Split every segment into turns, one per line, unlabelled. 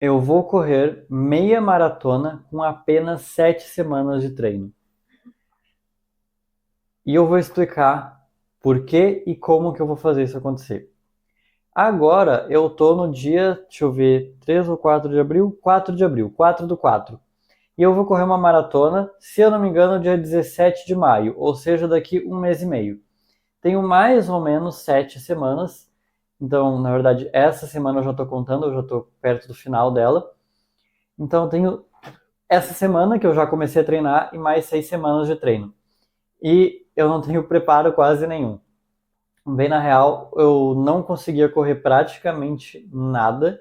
Eu vou correr meia maratona com apenas 7 semanas de treino. E eu vou explicar por que e como que eu vou fazer isso acontecer. Agora eu tô no dia, deixa eu ver, 3 ou 4 de abril? 4 de abril, 4 do 4. E eu vou correr uma maratona, se eu não me engano, dia 17 de maio, ou seja, daqui um mês e meio. Tenho mais ou menos 7 semanas, então, na verdade, essa semana eu já estou contando, eu já estou perto do final dela. Então, eu tenho essa semana que eu já comecei a treinar e mais 6 semanas de treino. E eu não tenho preparo quase nenhum. Bem na real, eu não conseguia correr praticamente nada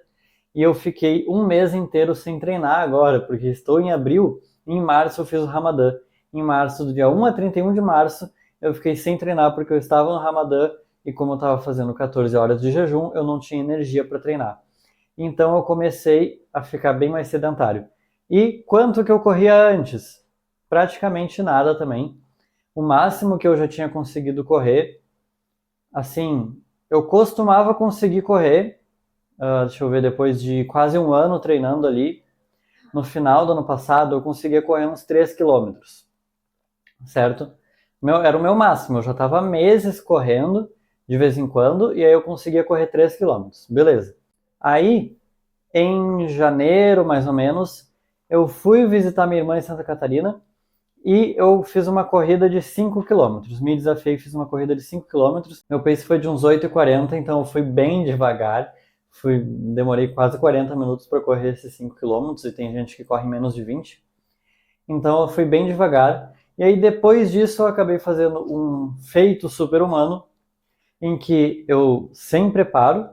e eu fiquei um mês inteiro sem treinar agora, porque estou em abril e em março eu fiz o Ramadã. Em março, do dia 1 a 31 de março, eu fiquei sem treinar porque eu estava no Ramadã e como eu estava fazendo 14 horas de jejum, eu não tinha energia para treinar. Então eu comecei a ficar bem mais sedentário. E quanto que eu corria antes? Praticamente nada também. O máximo que eu já tinha conseguido correr, assim, eu costumava conseguir correr, deixa eu ver, depois de quase um ano treinando ali, no final do ano passado eu conseguia correr uns 3 quilômetros, certo? Era o meu máximo, eu já estava meses correndo de vez em quando e aí eu conseguia correr 3 quilômetros, beleza. Aí, em janeiro mais ou menos, eu fui visitar minha irmã em Santa Catarina e eu fiz uma corrida de 5 quilômetros. Me desafiei e fiz uma corrida de 5 quilômetros. Meu pace foi de uns 8,40, então eu fui bem devagar. Demorei quase 40 minutos para correr esses 5 quilômetros e tem gente que corre menos de 20. Então eu fui bem devagar. E aí depois disso eu acabei fazendo um feito super-humano, em que eu, sem preparo,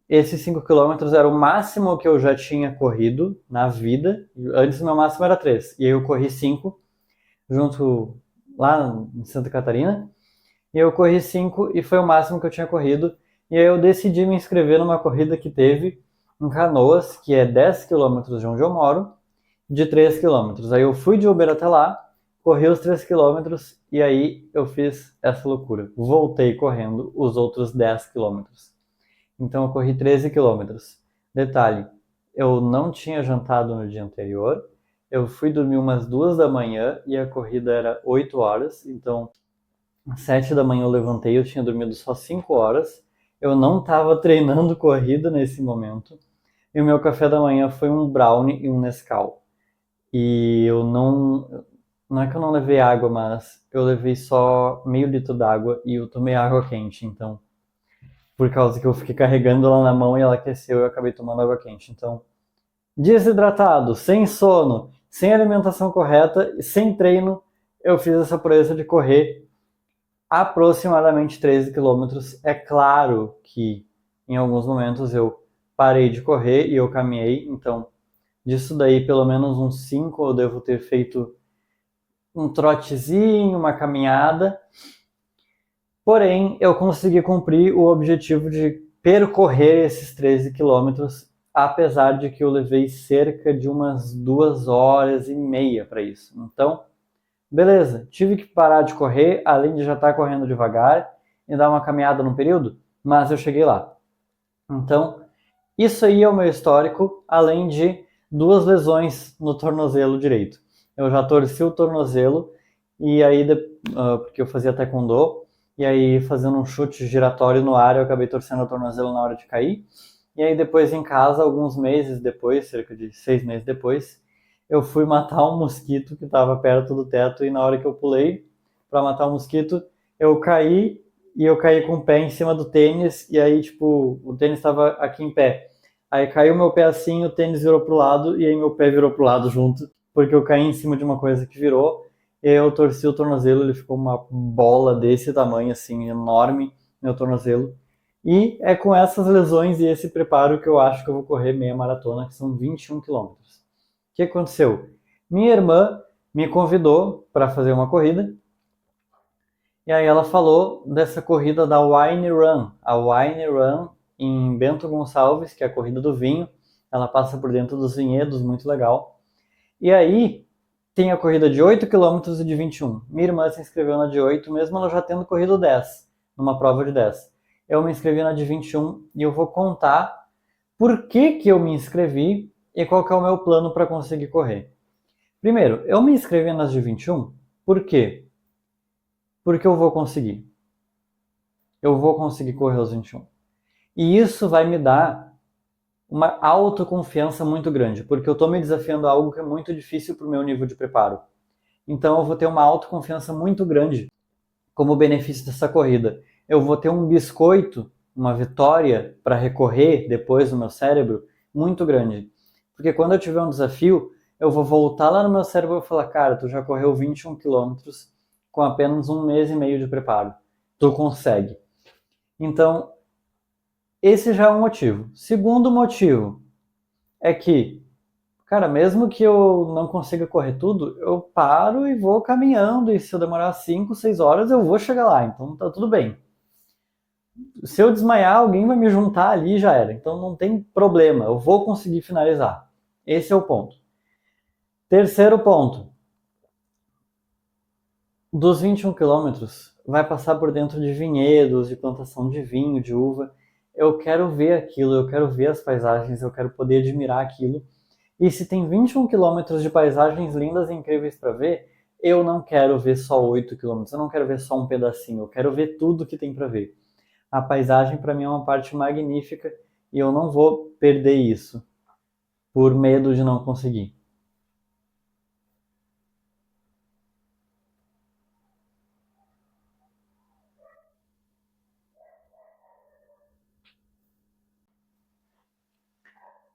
esses 5 quilômetros era o máximo que eu já tinha corrido na vida. Antes o meu máximo era 3. E aí eu corri 5 junto lá em Santa Catarina. E eu corri 5 e foi o máximo que eu tinha corrido. E aí eu decidi me inscrever numa corrida que teve em Canoas, que é 10 quilômetros de onde eu moro, de 3 quilômetros. Aí eu fui de Uber até lá, corri os 3 quilômetros e aí eu fiz essa loucura. Voltei correndo os outros 10 quilômetros. Então eu corri 13 quilômetros. Detalhe, eu não tinha jantado no dia anterior, eu fui dormir umas 2 da manhã e a corrida era 8 horas, então às 7 da manhã eu levantei, eu tinha dormido só 5 horas, eu não estava treinando corrida nesse momento, e o meu café da manhã foi um brownie e um Nescau. E eu não é que eu não levei água, mas eu levei só meio litro d'água e eu tomei água quente, então por causa que eu fiquei carregando ela na mão e ela aqueceu e eu acabei tomando água quente. Então, desidratado, sem sono, sem alimentação correta e sem treino, eu fiz essa proeza de correr aproximadamente 13 quilômetros. É claro que em alguns momentos eu parei de correr e eu caminhei, então disso daí pelo menos uns 5 eu devo ter feito um trotezinho, uma caminhada. Porém, eu consegui cumprir o objetivo de percorrer esses 13 quilômetros, apesar de que eu levei cerca de umas 2 horas e meia para isso. Então, beleza, tive que parar de correr, além de já estar correndo devagar e dar uma caminhada no período, mas eu cheguei lá. Então, isso aí é o meu histórico, além de 2 lesões no tornozelo direito. Eu já torci o tornozelo e aí, porque eu fazia taekwondo, e aí fazendo um chute giratório no ar eu acabei torcendo o tornozelo na hora de cair. E aí depois em casa, alguns meses depois, cerca de 6 meses depois, eu fui matar um mosquito que estava perto do teto e na hora que eu pulei para matar o mosquito, eu caí e eu caí com o pé em cima do tênis e aí tipo, o tênis estava aqui em pé. Aí caiu meu pé assim, o tênis virou pro lado e aí meu pé virou pro lado junto, porque eu caí em cima de uma coisa que virou. E aí eu torci o tornozelo, ele ficou uma bola desse tamanho assim, enorme, meu tornozelo. E é com essas lesões e esse preparo que eu acho que eu vou correr meia maratona, que são 21 quilômetros. O que aconteceu? Minha irmã me convidou para fazer uma corrida. E aí ela falou dessa corrida da Wine Run. A Wine Run em Bento Gonçalves, que é a corrida do vinho. Ela passa por dentro dos vinhedos, muito legal. E aí tem a corrida de 8 quilômetros e de 21. Minha irmã se inscreveu na de 8, mesmo ela já tendo corrido 10, numa prova de 10. Eu me inscrevi na de 21 e eu vou contar por que eu me inscrevi e qual que é o meu plano para conseguir correr. Primeiro, eu me inscrevi nas de 21, por quê? Porque eu vou conseguir. Eu vou conseguir correr os 21. E isso vai me dar uma autoconfiança muito grande, porque eu estou me desafiando a algo que é muito difícil para o meu nível de preparo. Então eu vou ter uma autoconfiança muito grande como benefício dessa corrida. Eu vou ter um biscoito, uma vitória para recorrer depois no meu cérebro muito grande. Porque quando eu tiver um desafio, eu vou voltar lá no meu cérebro e falar, cara, tu já correu 21 quilômetros com apenas um mês e meio de preparo. Tu consegue. Então, esse já é um motivo. Segundo motivo é que, cara, mesmo que eu não consiga correr tudo, eu paro e vou caminhando. E se eu demorar 5, 6 horas, eu vou chegar lá. Então tá tudo bem. Se eu desmaiar, alguém vai me juntar ali e já era. Então não tem problema. Eu vou conseguir finalizar. Esse é o ponto. Terceiro ponto. Dos 21 quilômetros, vai passar por dentro de vinhedos, de plantação de vinho, de uva. Eu quero ver aquilo, eu quero ver as paisagens, eu quero poder admirar aquilo. E se tem 21 quilômetros de paisagens lindas e incríveis para ver, eu não quero ver só 8 quilômetros, eu não quero ver só um pedacinho, eu quero ver tudo que tem para ver. A paisagem para mim é uma parte magnífica e eu não vou perder isso por medo de não conseguir.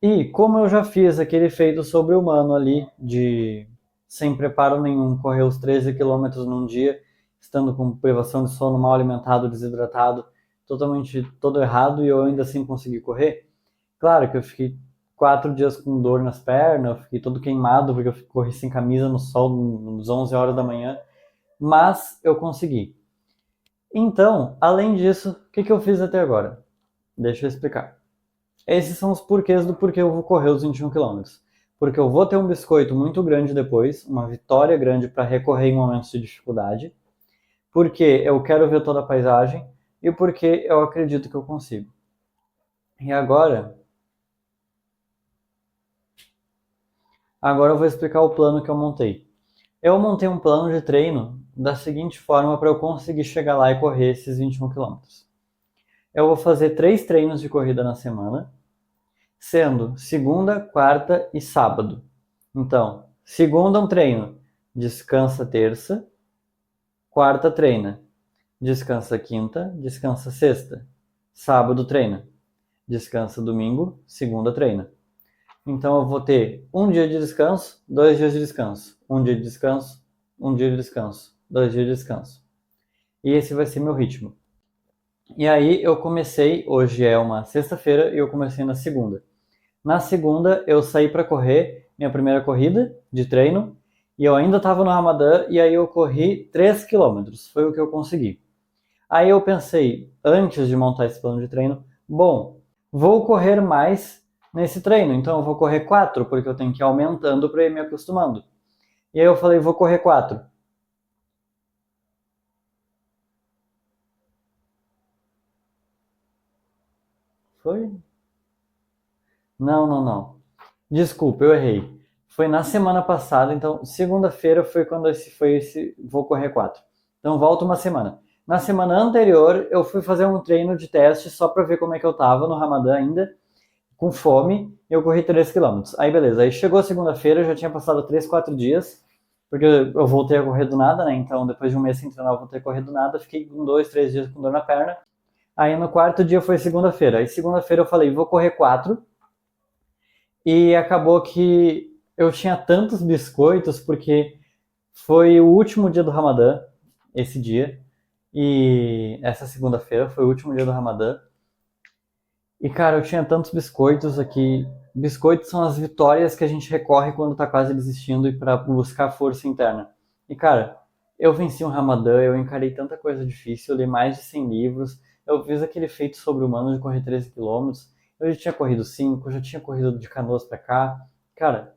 E como eu já fiz aquele feito sobre-humano ali, de sem preparo nenhum, correr os 13 quilômetros num dia, estando com privação de sono, mal alimentado, desidratado, totalmente todo errado e eu ainda assim consegui correr. Claro que eu fiquei 4 dias com dor nas pernas, eu fiquei todo queimado porque eu corri sem camisa no sol às 11 horas da manhã, mas eu consegui. Então, além disso, o que eu fiz até agora? Deixa eu explicar. Esses são os porquês do porquê eu vou correr os 21 quilômetros. Porque eu vou ter um biscoito muito grande depois, uma vitória grande para recorrer em momentos de dificuldade, porque eu quero ver toda a paisagem e porque eu acredito que eu consigo. E agora eu vou explicar o plano que eu montei. Eu montei um plano de treino da seguinte forma para eu conseguir chegar lá e correr esses 21 quilômetros. Eu vou fazer 3 treinos de corrida na semana, sendo segunda, quarta e sábado. Então, segunda um treino, descansa terça, quarta treina, descansa quinta, descansa sexta, sábado treina, descansa domingo, segunda treina. Então eu vou ter um dia de descanso, 2 dias de descanso, um dia de descanso, um dia de descanso, 2 dias de descanso. E esse vai ser meu ritmo. E aí eu comecei, hoje é uma sexta-feira e eu comecei na segunda. Na segunda, eu saí para correr minha primeira corrida de treino e eu ainda estava no Ramadã e aí eu corri 3 quilômetros, foi o que eu consegui. Aí eu pensei, antes de montar esse plano de treino, bom, vou correr mais nesse treino, então eu vou correr 4 porque eu tenho que ir aumentando para ir me acostumando. E aí eu falei, vou correr 4. Foi? Não, não, não. Desculpa, eu errei. Foi na semana passada, então segunda-feira foi quando esse vou correr 4. Então volta uma semana. Na semana anterior eu fui fazer um treino de teste só para ver como é que eu tava no Ramadã ainda, com fome, e eu corri 3 quilômetros. Aí beleza, aí chegou a segunda-feira, já tinha passado 3, 4 dias, porque eu voltei a correr do nada, né? Então depois de um mês sem treinar eu voltei a correr do nada, fiquei com 2, 3 dias com dor na perna. Aí no quarto dia foi segunda-feira. Aí segunda-feira eu falei, vou correr 4. E acabou que eu tinha tantos biscoitos porque foi o último dia do Ramadã, esse dia, e essa segunda-feira foi o último dia do Ramadã. E cara, eu tinha tantos biscoitos aqui. Biscoitos são as vitórias que a gente recorre quando tá quase desistindo e para buscar força interna. E cara, eu venci um Ramadã, eu encarei tanta coisa difícil, eu li mais de 100 livros, eu fiz aquele feito sobre-humano de correr 13 quilômetros, eu já tinha corrido 5, já tinha corrido de Canoas pra cá. Cara,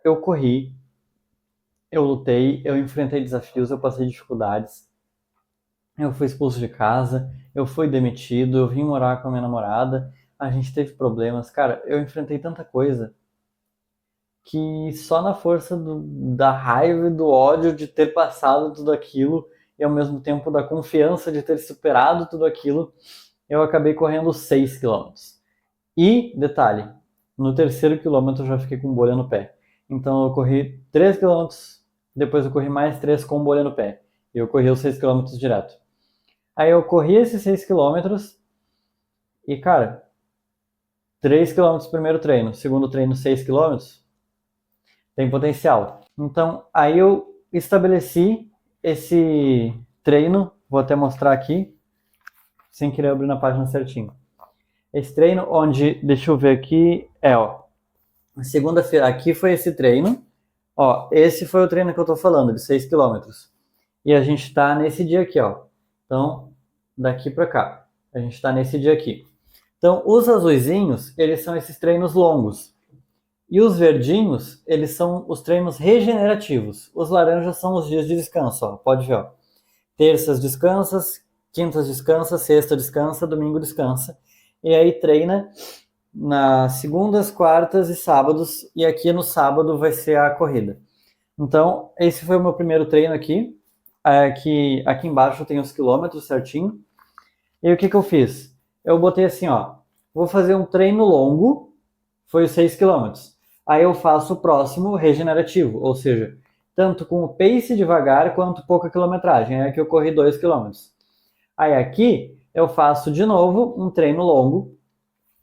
eu corri, eu lutei, eu enfrentei desafios, eu passei dificuldades, eu fui expulso de casa, eu fui demitido, eu vim morar com a minha namorada, a gente teve problemas. Cara, eu enfrentei tanta coisa que só na força da raiva e do ódio de ter passado tudo aquilo e ao mesmo tempo da confiança de ter superado tudo aquilo, eu acabei correndo 6 quilômetros. E, detalhe, no terceiro quilômetro eu já fiquei com bolha no pé. Então eu corri 3 quilômetros, depois eu corri mais 3 com bolha no pé. E eu corri os 6 quilômetros direto. Aí eu corri esses 6 quilômetros e, cara, 3 quilômetros primeiro treino, segundo treino 6 quilômetros, tem potencial. Então, aí eu estabeleci esse treino, vou até mostrar aqui, sem querer abrir na página certinho. Esse treino onde, deixa eu ver aqui, ó, segunda-feira, aqui foi esse treino, ó, esse foi o treino que eu tô falando, de 6 quilômetros. E a gente tá nesse dia aqui, ó. Então, daqui pra cá, a gente tá nesse dia aqui. Então, os azuizinhos, eles são esses treinos longos. E os verdinhos, eles são os treinos regenerativos. Os laranjas são os dias de descanso, ó. Pode ver, ó. Terças descansas, quintas descansa, sexta descansa, domingo descansa. E aí treina nas segundas, quartas e sábados. E aqui no sábado vai ser a corrida. Então, esse foi o meu primeiro treino aqui. Aqui embaixo tem os quilômetros certinho. E o que eu fiz? Eu botei assim, ó. Vou fazer um treino longo, foi os 6 quilômetros. Aí eu faço o próximo regenerativo, ou seja, tanto com o pace devagar quanto pouca quilometragem. Aí aqui eu corri 2 quilômetros. Aí aqui eu faço de novo um treino longo,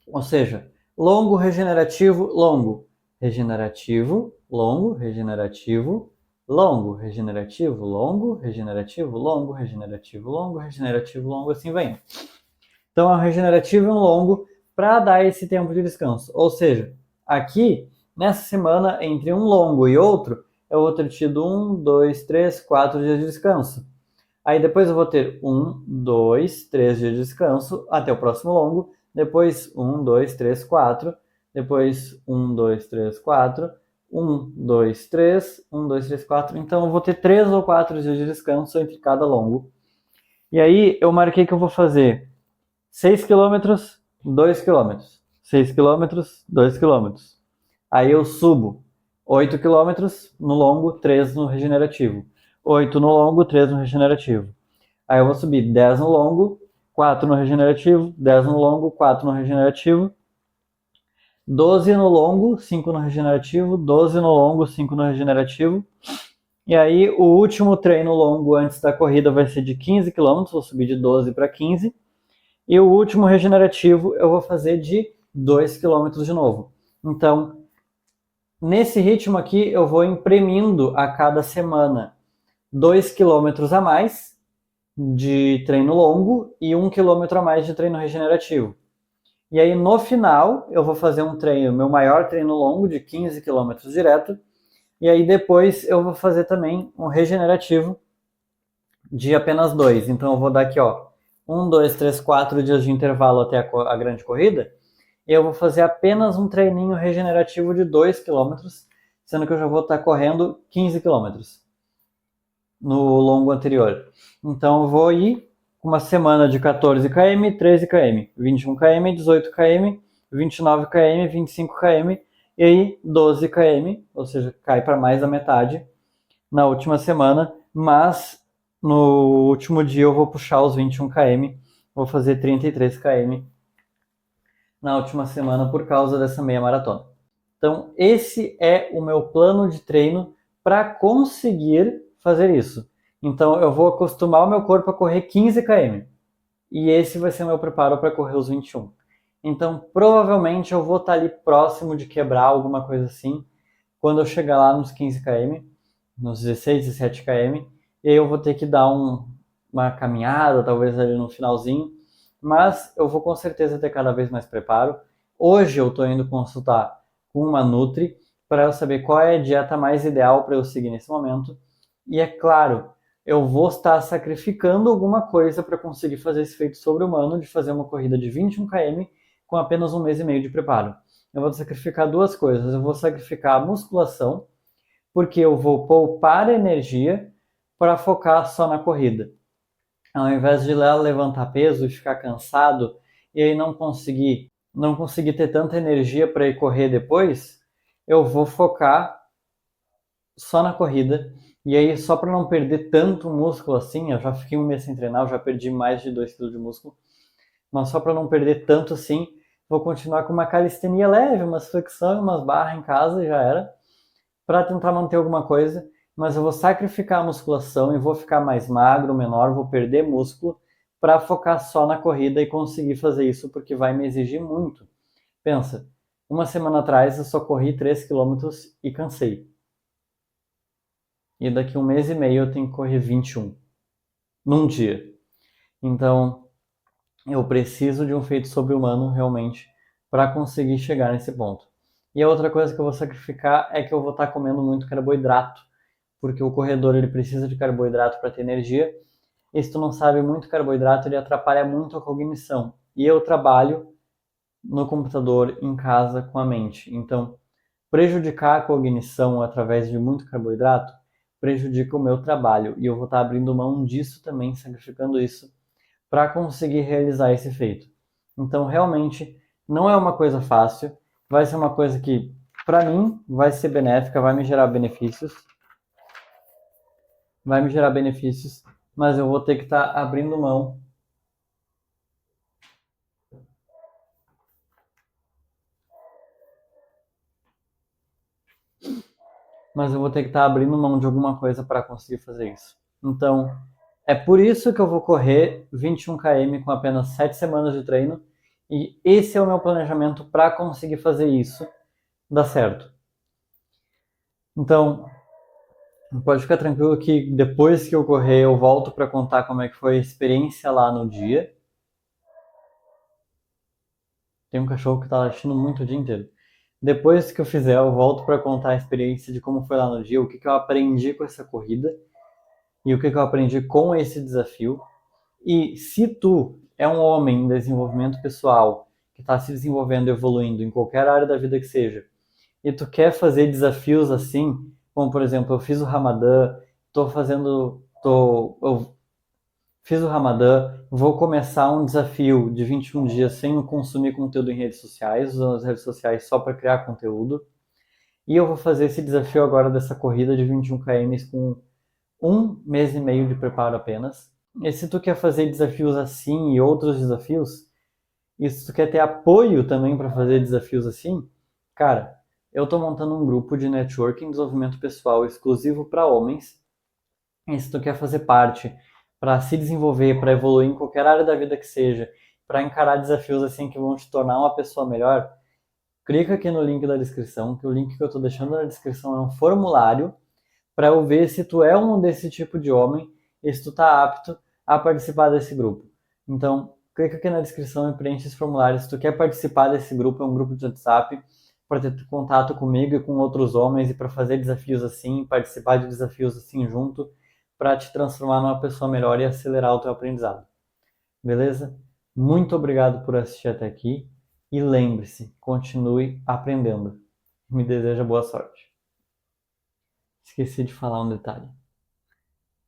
ou seja, longo, regenerativo, longo. Regenerativo, longo, regenerativo, longo, regenerativo, longo, regenerativo, longo, regenerativo, longo, regenerativo, longo, assim vai. Então, o regenerativo é um longo para dar esse tempo de descanso. Ou seja, aqui, nessa semana, entre um longo e outro, eu vou ter tido 1, 2, 3, 4 dias de descanso. Aí depois eu vou ter 1, 2, 3 dias de descanso até o próximo longo. Depois 1, 2, 3, 4. Depois 1, 2, 3, 4. 1, 2, 3. 1, 2, 3, 4. Então eu vou ter 3 ou 4 dias de descanso entre cada longo. E aí eu marquei que eu vou fazer 6 quilômetros, 2 quilômetros. 6 quilômetros, 2 quilômetros. Aí eu subo 8 quilômetros no longo, 3 no regenerativo. 8 no longo, 3 no regenerativo. Aí eu vou subir 10 no longo, 4 no regenerativo, 10 no longo, 4 no regenerativo, 12 no longo, 5 no regenerativo, 12 no longo, 5 no regenerativo. E aí o último treino longo antes da corrida vai ser de 15 km, vou subir de 12 para 15. E o último regenerativo eu vou fazer de 2 km de novo. Então, nesse ritmo aqui, eu vou imprimindo a cada semana 2 km a mais de treino longo e 1 km a mais de treino regenerativo. E aí, no final, eu vou fazer um treino, meu maior treino longo, de 15 km direto. E aí, depois, eu vou fazer também um regenerativo de apenas 2. Então, eu vou dar aqui, ó, 1, 2, 3, 4 dias de intervalo até a grande corrida. E eu vou fazer apenas um treininho regenerativo de 2 km, sendo que eu já vou estar correndo 15 km no longo anterior. Então eu vou ir com uma semana de 14 km, 13 km, 21 km, 18 km, 29 km, 25 km e aí 12 km, ou seja, cai para mais da metade na última semana, mas no último dia eu vou puxar os 21 km, vou fazer 33 km na última semana por causa dessa meia maratona. Então, esse é o meu plano de treino para conseguir fazer isso. Então, eu vou acostumar o meu corpo a correr 15 km. E esse vai ser o meu preparo para correr os 21. Então, provavelmente eu vou estar ali próximo de quebrar alguma coisa assim, quando eu chegar lá nos 15 km, nos 16, 17 km, e aí eu vou ter que dar uma caminhada, talvez ali no finalzinho, mas eu vou com certeza ter cada vez mais preparo. Hoje eu estou indo consultar com uma Nutri para eu saber qual é a dieta mais ideal para eu seguir nesse momento. E é claro, eu vou estar sacrificando alguma coisa para conseguir fazer esse feito sobre-humano de fazer uma corrida de 21 km com apenas um mês e meio de preparo. Eu vou sacrificar duas coisas. Eu vou sacrificar a musculação, porque eu vou poupar energia para focar só na corrida. Ao invés de ir lá levantar peso e ficar cansado e aí não conseguir ter tanta energia para ir correr depois, eu vou focar só na corrida. E aí, só para não perder tanto músculo assim, eu já fiquei um mês sem treinar, eu já perdi mais de 2 kg de músculo, mas só para não perder tanto assim, vou continuar com uma calistenia leve, umas flexão, umas barras em casa e já era, para tentar manter alguma coisa, mas eu vou sacrificar a musculação e vou ficar mais magro, menor, vou perder músculo para focar só na corrida e conseguir fazer isso, porque vai me exigir muito. Pensa, uma semana atrás eu só corri 3 quilômetros e cansei. E daqui um mês e meio eu tenho que correr 21 num dia. Então, eu preciso de um feito sobre-humano realmente para conseguir chegar nesse ponto. E a outra coisa que eu vou sacrificar é que eu vou estar comendo muito carboidrato, porque o corredor ele precisa de carboidrato para ter energia. E se tu não sabe, muito carboidrato ele atrapalha muito a cognição. E eu trabalho no computador em casa com a mente. Então, prejudicar a cognição através de muito carboidrato prejudica o meu trabalho. E eu vou estar abrindo mão disso também, sacrificando isso para conseguir realizar esse feito. Então, realmente, não é uma coisa fácil, vai ser uma coisa que, para mim, vai ser benéfica, vai me gerar benefícios, mas eu vou ter que estar abrindo mão. Mas eu vou ter que estar abrindo mão de alguma coisa para conseguir fazer isso. Então, é por isso que eu vou correr 21 km com apenas 7 semanas de treino, e esse é o meu planejamento para conseguir fazer isso dar certo. Então, pode ficar tranquilo que depois que eu correr eu volto para contar como é que foi a experiência lá no dia. Tem um cachorro que tá latindo muito o dia inteiro. Depois que eu fizer, eu volto para contar a experiência de como foi lá no dia, o que eu aprendi com essa corrida e o que eu aprendi com esse desafio. E se tu é um homem em desenvolvimento pessoal que está se desenvolvendo, evoluindo em qualquer área da vida que seja, e tu quer fazer desafios assim, como por exemplo, eu fiz o Ramadã, eu fiz o Ramadã, vou começar um desafio de 21 dias sem consumir conteúdo em redes sociais, usando as redes sociais só para criar conteúdo. E eu vou fazer esse desafio agora dessa corrida de 21 km com um mês e meio de preparo apenas. E se tu quer fazer desafios assim e outros desafios, e se tu quer ter apoio também para fazer desafios assim, cara, eu tô montando um grupo de networking e desenvolvimento pessoal exclusivo para homens. E se tu quer fazer parte para se desenvolver, para evoluir em qualquer área da vida que seja, para encarar desafios assim que vão te tornar uma pessoa melhor, clica aqui no link da descrição, que o link que eu estou deixando na descrição é um formulário para eu ver se tu é um desse tipo de homem e se tu tá apto a participar desse grupo. Então, clica aqui na descrição e preenche esse formulário. Se tu quer participar desse grupo, é um grupo de WhatsApp para ter contato comigo e com outros homens e para fazer desafios assim, participar de desafios assim junto, para te transformar numa pessoa melhor e acelerar o teu aprendizado. Beleza? Muito obrigado por assistir até aqui e lembre-se, continue aprendendo. Me deseja boa sorte. Esqueci de falar um detalhe.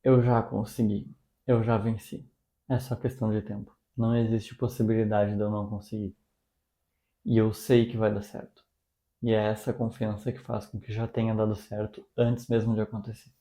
Eu já consegui. Eu já venci. É só questão de tempo. Não existe possibilidade de eu não conseguir. E eu sei que vai dar certo. E é essa confiança que faz com que já tenha dado certo antes mesmo de acontecer.